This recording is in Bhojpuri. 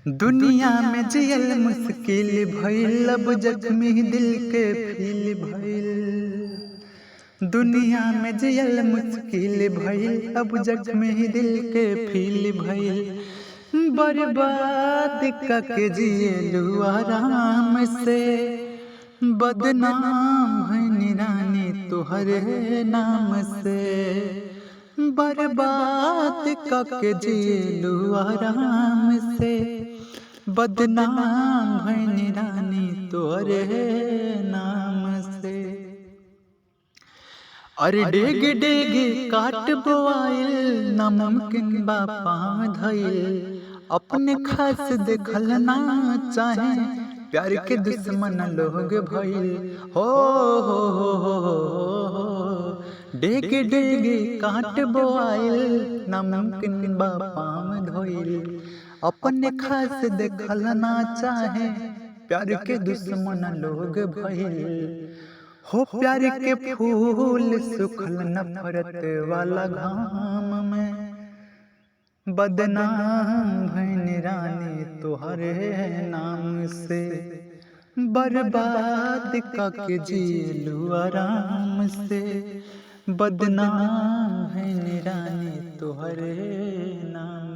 दुनिया में जियल मुश्किल भइल, अब जख्मी दिल के फील भइल। दुनिया में जियल मुश्किल भइल, अब जख्मी दिल के फील भइल। बर्बाद कके जियलू आराम से, बदनाम है रानी तुहरे नाम से। बर्बाद कके जियलू आराम से, बदनाम है रानी तोरे नाम से। अरे डेग डेग काट बोआइल, नामुमकिन बा पाँव धइल। अपने खास देखल ना चाहे, प्यार के दुश्मन लोग भइल। हो डेग डेग काट बोआइल, नामुमकिन बा पाँव धइल। अपने खास देखल ना चाहे, प्यार के दुश्मन लोग भइल। हो प्यार के फूल सुखल नफरत वाला घाम में, बदनाम भइल रानी तोहरे नाम से। बर्बाद कके जियलू आराम से, बदनाम भइल रानी तोहरे नाम